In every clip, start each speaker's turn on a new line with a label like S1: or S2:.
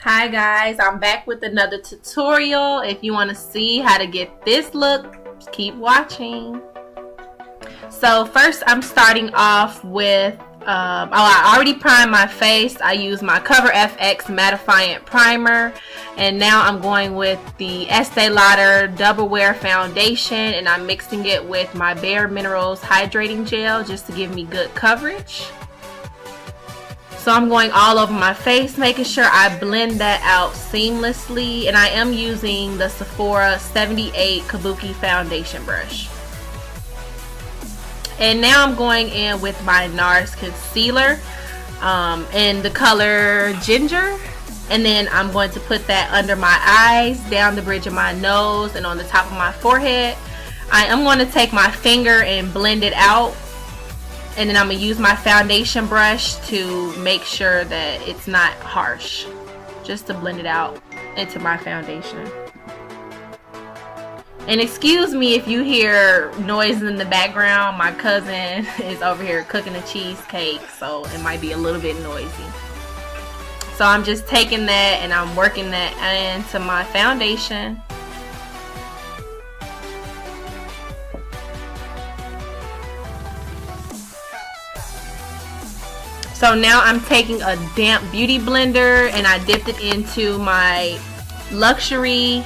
S1: Hi guys, I'm back with another tutorial. If you want to see how to get this look, keep watching. So first I'm starting off with, I already primed my face. I used my Cover FX mattifying primer, and now I'm going with the Estee Lauder Double Wear Foundation, and I'm mixing it with my Bare Minerals hydrating gel just to give me good coverage. So I'm going all over my face, making sure I blend that out seamlessly, and I am using the Sephora 78 Kabuki foundation brush. And now I'm going in with my NARS concealer in the color Ginger, and then I'm going to put that under my eyes, down the bridge of my nose, and on the top of my forehead. I am going to take my finger and blend it out. And then I'm going to use my foundation brush to make sure that it's not harsh, just to blend it out into my foundation. And excuse me if you hear noise in the background. My cousin is over here cooking a cheesecake, so it might be a little bit noisy. So I'm just taking that and I'm working that into my foundation. So now I'm taking a damp beauty blender and I dipped it into my Luxury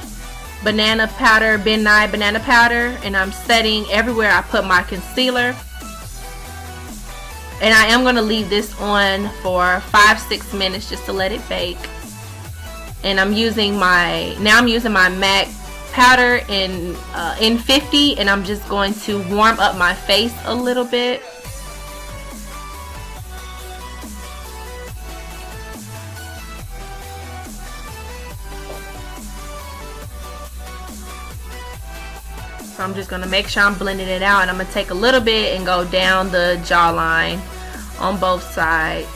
S1: banana powder, Ben Nye banana powder, and I'm setting everywhere I put my concealer. And I am going to leave this on for 5-6 minutes just to let it bake. And I'm using my MAC powder in N50, and I'm just going to warm up my face a little bit. So I'm just going to make sure I'm blending it out, and I'm going to take a little bit and go down the jawline on both sides.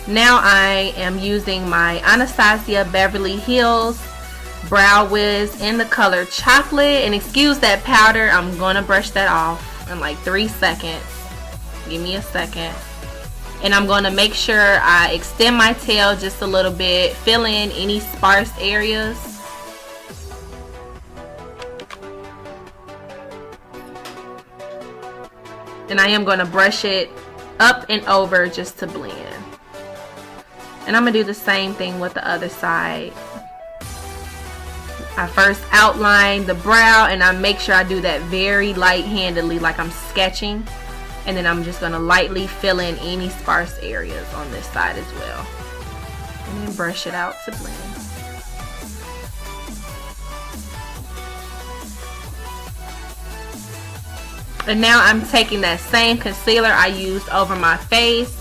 S1: Now I am using my Anastasia Beverly Hills Brow Wiz in the color Chocolate, and excuse that powder, I'm going to brush that off in like 3 seconds. Give me a second. And I'm going to make sure I extend my tail just a little bit, fill in any sparse areas. And I am going to brush it up and over just to blend. And I'm going to do the same thing with the other side. I first outline the brow, and I make sure I do that very light-handedly, like I'm sketching. And then I'm just going to lightly fill in any sparse areas on this side as well. And then brush it out to blend. And now I'm taking that same concealer I used over my face,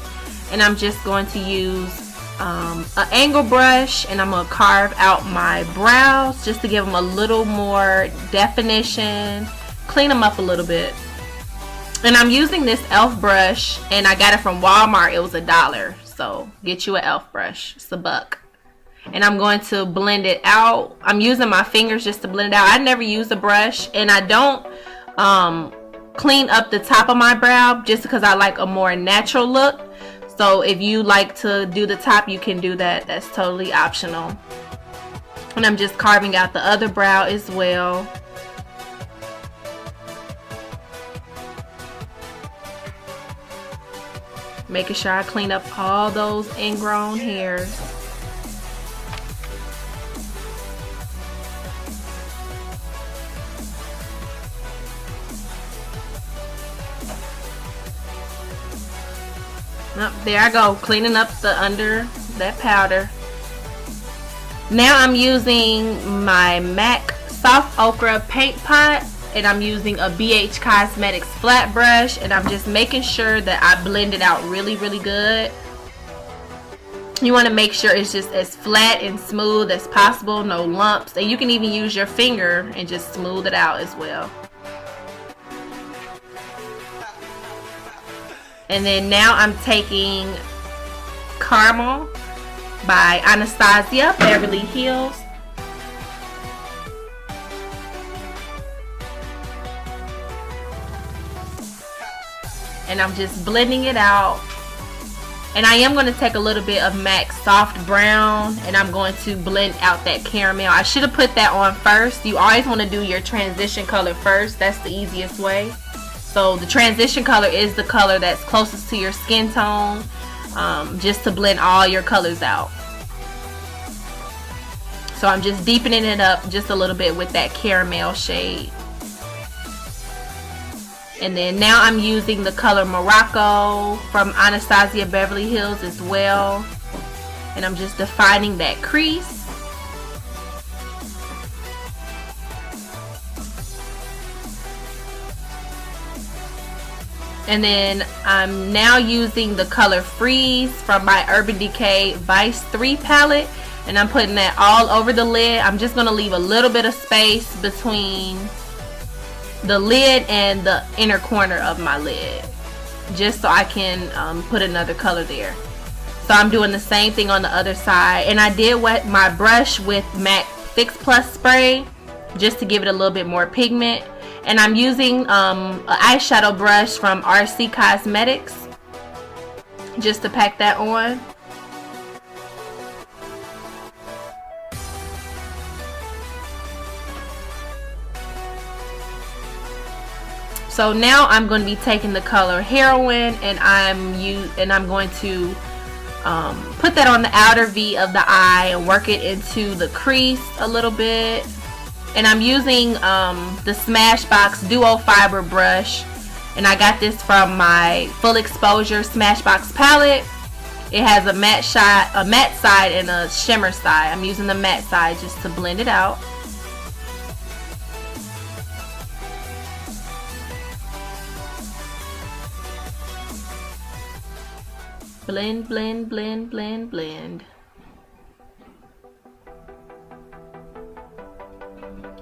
S1: and I'm just going to use an angle brush, and I'm going to carve out my brows just to give them a little more definition, clean them up a little bit. And I'm using this e.l.f. brush, and I got it from Walmart. It was $1, so get you an e.l.f. brush. It's $1. And I'm going to blend it out. I'm using my fingers just to blend it out. I never use a brush, and I don't clean up the top of my brow just because I like a more natural look. So if you like to do the top, you can do that. That's totally optional. And I'm just carving out the other brow as well. Making sure I clean up all those ingrown hairs. There I go, cleaning up the under that powder. Now I'm using my MAC Soft Ochre paint pot, and I'm using a BH Cosmetics flat brush, and I'm just making sure that I blend it out really good. You want to make sure it's just as flat and smooth as possible, no lumps, and you can even use your finger and just smooth it out as well. And then now I'm taking Caramel by Anastasia Beverly Hills. And I'm just blending it out. And I am going to take a little bit of MAC Soft Brown and I'm going to blend out that caramel. I should have put that on first. You always want to do your transition color first. That's the easiest way. So the transition color is the color that's closest to your skin tone, just to blend all your colors out. So I'm just deepening it up just a little bit with that caramel shade. And then now I'm using the color Morocco from Anastasia Beverly Hills as well. And I'm just defining that crease. And then I'm now using the color Freeze from my Urban Decay Vice 3 palette. And I'm putting that all over the lid. I'm just going to leave a little bit of space between the lid and the inner corner of my lid, just so I can put another color there. So I'm doing the same thing on the other side. And I did wet my brush with MAC Fix Plus spray just to give it a little bit more pigment. And I'm using an eyeshadow brush from RC Cosmetics just to pack that on. So now I'm going to be taking the color Heroin and I'm going to put that on the outer V of the eye and work it into the crease a little bit. And I'm using the Smashbox Duo Fiber brush, and I got this from my Full Exposure Smashbox palette. It has a matte side and a shimmer side. I'm using the matte side just to blend it out. Blend, blend, blend, blend, blend.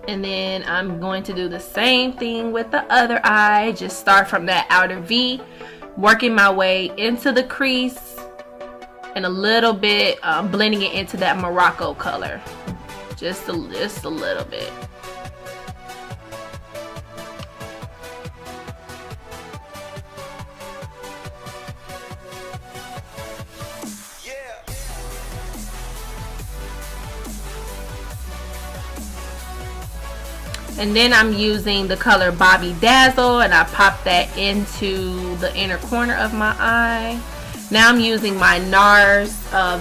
S1: And then I'm going to do the same thing with the other eye. Just start from that outer V, working my way into the crease, and a little bit blending it into that Morocco color. Just a little bit. And then I'm using the color Bobby Dazzle, and I pop that into the inner corner of my eye. Now I'm using my NARS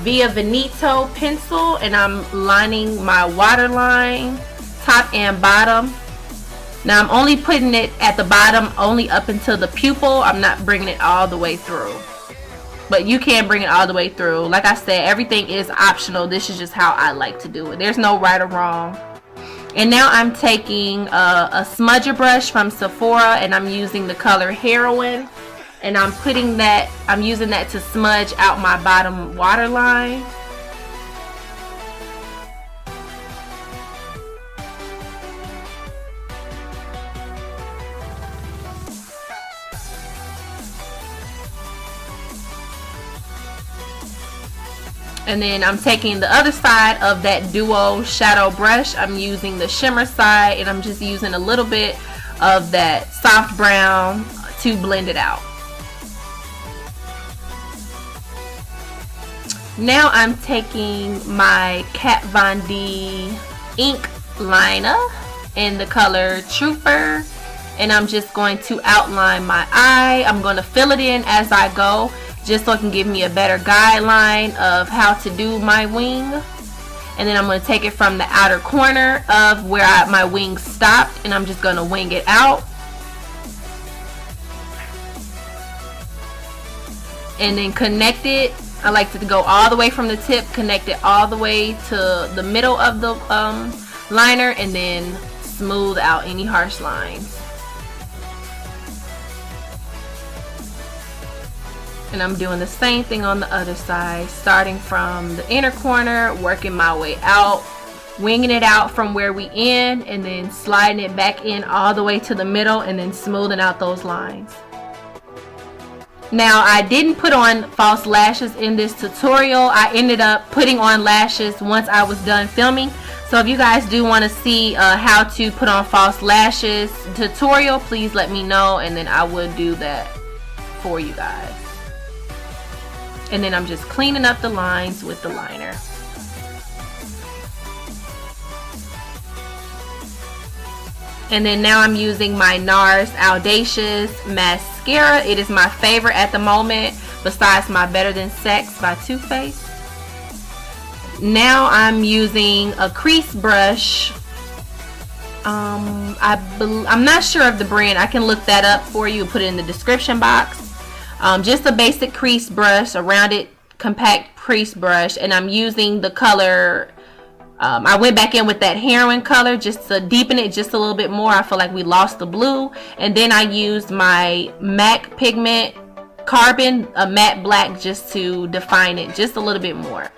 S1: Via Veneto pencil, and I'm lining my waterline, top and bottom. Now I'm only putting it at the bottom, only up until the pupil. I'm not bringing it all the way through. But you can bring it all the way through. Like I said, everything is optional. This is just how I like to do it. There's no right or wrong. And now I'm taking a smudger brush from Sephora, and I'm using the color Heroin, and I'm using that to smudge out my bottom waterline. And then I'm taking the other side of that Duo shadow brush. I'm using the shimmer side, and I'm just using a little bit of that soft brown to blend it out. Now I'm taking my Kat Von D ink liner in the color Trooper, and I'm just going to outline my eye. I'm going to fill it in as I go, just so it can give me a better guideline of how to do my wing. And then I'm going to take it from the outer corner of where my wing stopped, and I'm just going to wing it out. And then connect it. I like to go all the way from the tip, connect it all the way to the middle of the liner, and then smooth out any harsh lines. And I'm doing the same thing on the other side, starting from the inner corner, working my way out, winging it out from where we end, and then sliding it back in all the way to the middle, and then smoothing out those lines. Now, I didn't put on false lashes in this tutorial. I ended up putting on lashes once I was done filming. So if you guys do want to see how to put on false lashes tutorial, please let me know, and then I would do that for you guys. And then I'm just cleaning up the lines with the liner. And then now I'm using my NARS Audacious mascara. It is my favorite at the moment, besides my Better Than Sex by Too Faced. Now I'm using a crease brush. I'm not sure of the brand. I can look that up for you and put it in the description box. Just a basic crease brush, a rounded compact crease brush, and I'm using the color, I went back in with that heroin color just to deepen it just a little bit more. I feel like we lost the blue. And then I used my MAC pigment carbon, a matte black, just to define it just a little bit more.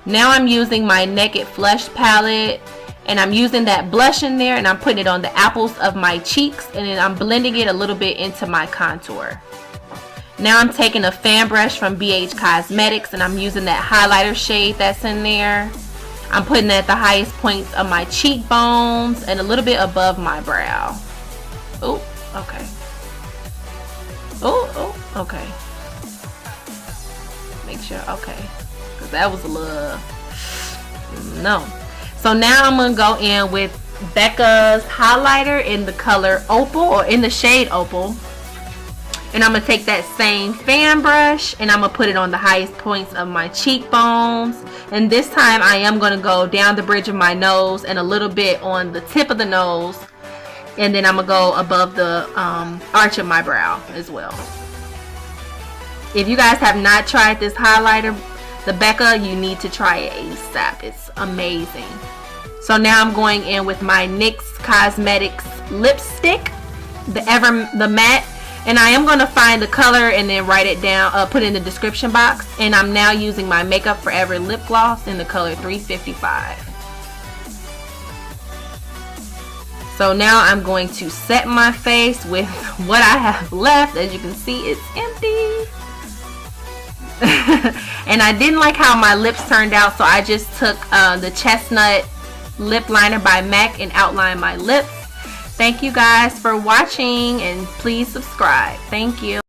S1: Now I'm using my Naked Flush palette, and I'm using that blush in there, and I'm putting it on the apples of my cheeks, and then I'm blending it a little bit into my contour. Now I'm taking a fan brush from BH Cosmetics, and I'm using that highlighter shade that's in there. I'm putting it at the highest points of my cheekbones and a little bit above my brow. Oh, okay. Oh, okay. Make sure, okay. Because that was a little, no. So now I'm going to go in with Becca's highlighter in the color Opal, or in the shade Opal. And I'm going to take that same fan brush and I'm going to put it on the highest points of my cheekbones. And this time I am going to go down the bridge of my nose and a little bit on the tip of the nose. And then I'm going to go above the arch of my brow as well. If you guys have not tried this highlighter, the Becca, you need to try it ASAP. It's amazing. So now I'm going in with my NYX Cosmetics lipstick, the matte. And I am going to find the color and then write it down, put it in the description box. And I'm now using my Makeup Forever lip gloss in the color 355. So now I'm going to set my face with what I have left. As you can see, it's empty. And I didn't like how my lips turned out, so I just took the Chestnut lip liner by MAC and outlined my lips. Thank you guys for watching, and please subscribe. Thank you.